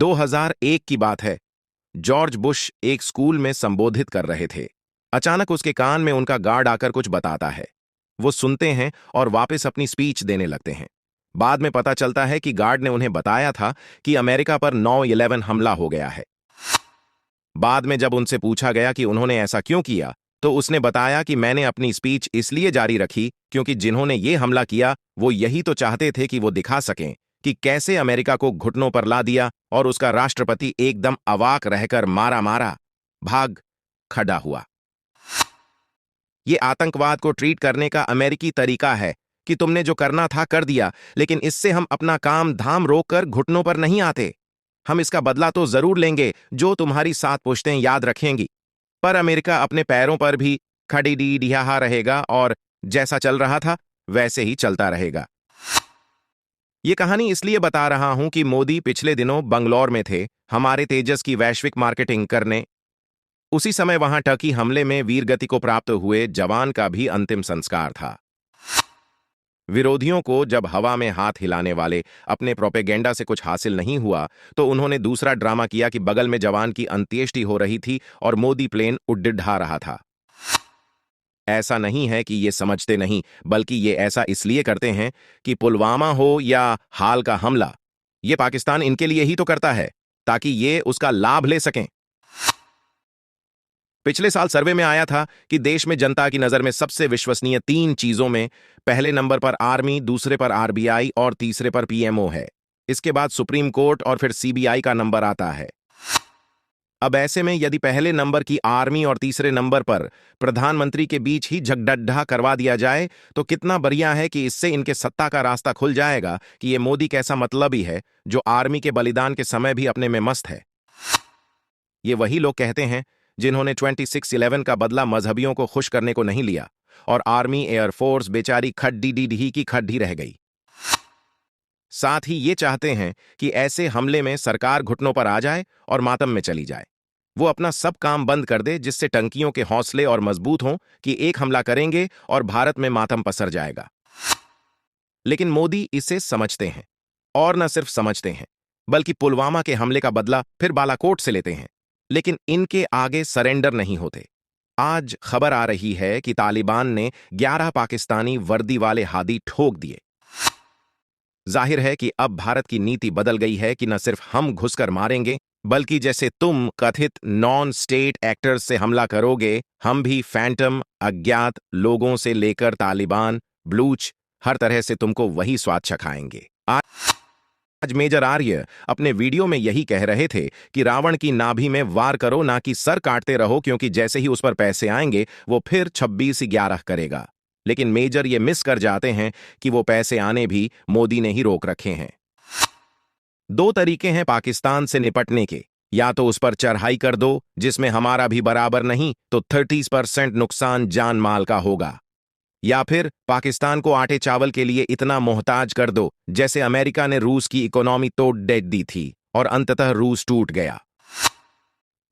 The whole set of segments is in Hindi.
2001 की बात है। जॉर्ज बुश एक स्कूल में संबोधित कर रहे थे। अचानक उसके कान में उनका गार्ड आकर कुछ बताता है। वो सुनते हैं और वापस अपनी स्पीच देने लगते हैं। बाद में पता चलता है कि गार्ड ने उन्हें बताया था कि अमेरिका पर 9/11 हमला हो गया है। बाद में जब उनसे पूछा गया कि उन्होंने ऐसा क्यों किया, तो उसने बताया कि मैंने अपनी स्पीच इसलिए जारी रखी क्योंकि जिन्होंने ये हमला किया वो यही तो चाहते थे कि वो दिखा सकें कि कैसे अमेरिका को घुटनों पर ला दिया और उसका राष्ट्रपति एकदम अवाक रहकर मारा मारा भाग खड़ा हुआ। ये आतंकवाद को ट्रीट करने का अमेरिकी तरीका है कि तुमने जो करना था कर दिया, लेकिन इससे हम अपना काम धाम रोककर घुटनों पर नहीं आते। हम इसका बदला तो जरूर लेंगे जो तुम्हारी 7 पुश्तें याद रखेंगी। पर अमेरिका अपने पैरों पर भी खड़ी ढिढिया रहेगा और जैसा चल रहा था वैसे ही चलता रहेगा। ये कहानी इसलिए बता रहा हूं कि मोदी पिछले दिनों बंगलौर में थे हमारे तेजस की वैश्विक मार्केटिंग करने। उसी समय वहां टर्की हमले में वीरगति को प्राप्त हुए जवान का भी अंतिम संस्कार था। विरोधियों को जब हवा में हाथ हिलाने वाले अपने प्रोपेगेंडा से कुछ हासिल नहीं हुआ तो उन्होंने दूसरा ड्रामा किया कि बगल में जवान की अंत्येष्टि हो रही थी और मोदी प्लेन उड़िढ़ा रहा था। ऐसा नहीं है कि ये समझते नहीं, बल्कि ये ऐसा इसलिए करते हैं कि पुलवामा हो या हाल का हमला, ये पाकिस्तान इनके लिए ही तो करता है ताकि ये उसका लाभ ले सकें। पिछले साल सर्वे में आया था कि देश में जनता की नजर में सबसे विश्वसनीय 3 चीजों में पहले नंबर पर आर्मी, दूसरे पर आरबीआई और तीसरे पर पीएमओ है। इसके बाद सुप्रीम कोर्ट और फिर सीबीआई का नंबर आता है। अब ऐसे में यदि पहले नंबर की आर्मी और तीसरे नंबर पर प्रधानमंत्री के बीच ही झगड़ड्ढा करवा दिया जाए तो कितना बढ़िया है कि इससे इनके सत्ता का रास्ता खुल जाएगा कि ये मोदी कैसा मतलबी है जो आर्मी के बलिदान के समय भी अपने में मस्त है। ये वही लोग कहते हैं जिन्होंने 26/11 का बदला मजहबियों को खुश करने को नहीं लिया और आर्मी एयरफोर्स बेचारी खड्डी की खड्डी रह गई। साथ ही ये चाहते हैं कि ऐसे हमले में सरकार घुटनों पर आ जाए और मातम में चली जाए। वो अपना सब काम बंद कर दे जिससे टंकियों के हौसले और मजबूत हों कि एक हमला करेंगे और भारत में मातम पसर जाएगा। लेकिन मोदी इसे समझते हैं और न सिर्फ समझते हैं बल्कि पुलवामा के हमले का बदला फिर बालाकोट से लेते हैं, लेकिन इनके आगे सरेंडर नहीं होते। आज खबर आ रही है कि तालिबान ने 11 पाकिस्तानी वर्दी वाले हादी ठोक दिए। जाहिर है कि अब भारत की नीति बदल गई है कि न सिर्फ हम घुसकर मारेंगे बल्कि जैसे तुम कथित नॉन स्टेट एक्टर्स से हमला करोगे, हम भी फैंटम अज्ञात लोगों से लेकर तालिबान ब्लूच हर तरह से तुमको वही स्वाद चखाएंगे। आज मेजर आर्य अपने वीडियो में यही कह रहे थे कि रावण की नाभि में वार करो ना कि सर काटते रहो, क्योंकि जैसे ही उस पर पैसे आएंगे वो फिर 26/11 करेगा। लेकिन मेजर ये मिस कर जाते हैं कि वो पैसे आने भी मोदी ने ही रोक रखे हैं। 2 तरीके हैं पाकिस्तान से निपटने के, या तो उस पर चढ़ाई कर दो जिसमें हमारा भी बराबर नहीं तो 30% नुकसान जान माल का होगा, या फिर पाकिस्तान को आटे चावल के लिए इतना मोहताज कर दो जैसे अमेरिका ने रूस की इकोनॉमी तोड़ डेट दी थी और अंततः रूस टूट गया।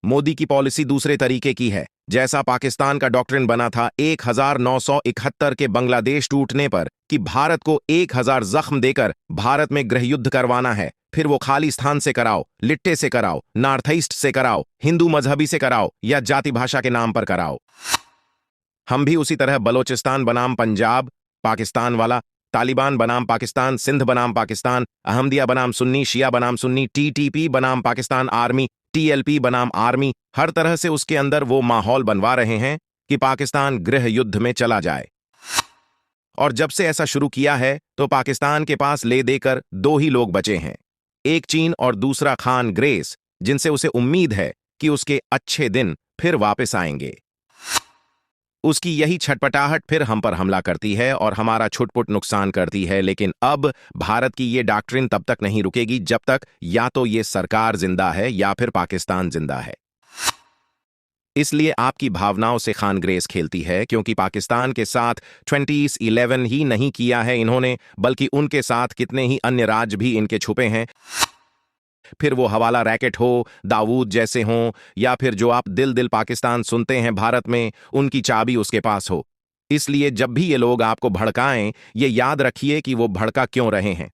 मोदी की पॉलिसी दूसरे तरीके की है। जैसा पाकिस्तान का डॉक्ट्रिन बना था 1971 के बांग्लादेश टूटने पर कि भारत को 1000 जख्म देकर भारत में गृहयुद्ध करवाना है, फिर वो खाली स्थान से कराओ, लिट्टे से कराओ, नॉर्थ ईस्ट से कराओ, हिंदू मजहबी से कराओ या जाति भाषा के नाम पर कराओ। हम भी उसी तरह बलोचिस्तान बनाम पंजाब पाकिस्तान वाला, तालिबान बनाम पाकिस्तान, सिंध बनाम पाकिस्तान, अहमदिया बनाम सुन्नी, शिया बनाम सुन्नी, टीटीपी बनाम पाकिस्तान आर्मी, टीएलपी बनाम आर्मी, हर तरह से उसके अंदर वो माहौल बनवा रहे हैं कि पाकिस्तान गृह युद्ध में चला जाए। और जब से ऐसा शुरू किया है तो पाकिस्तान के पास ले देकर 2 ही लोग बचे हैं, एक चीन और दूसरा खान ग्रेस, जिनसे उसे उम्मीद है कि उसके अच्छे दिन फिर वापस आएंगे। उसकी यही छटपटाहट फिर हम पर हमला करती है और हमारा छुटपुट नुकसान करती है। लेकिन अब भारत की ये डॉक्ट्रिन तब तक नहीं रुकेगी जब तक या तो ये सरकार जिंदा है या फिर पाकिस्तान जिंदा है। इसलिए आपकी भावनाओं से खान ग्रेस खेलती है, क्योंकि पाकिस्तान के साथ 2011 ही नहीं किया है इन्होंने, बल्कि उनके साथ कितने ही अन्य राज्य भी इनके छुपे हैं। फिर वो हवाला रैकेट हो, दाऊद जैसे हों, या फिर जो आप दिल दिल पाकिस्तान सुनते हैं भारत में, उनकी चाबी उसके पास हो। इसलिए जब भी ये लोग आपको भड़काएं, ये याद रखिए कि वो भड़का क्यों रहे हैं।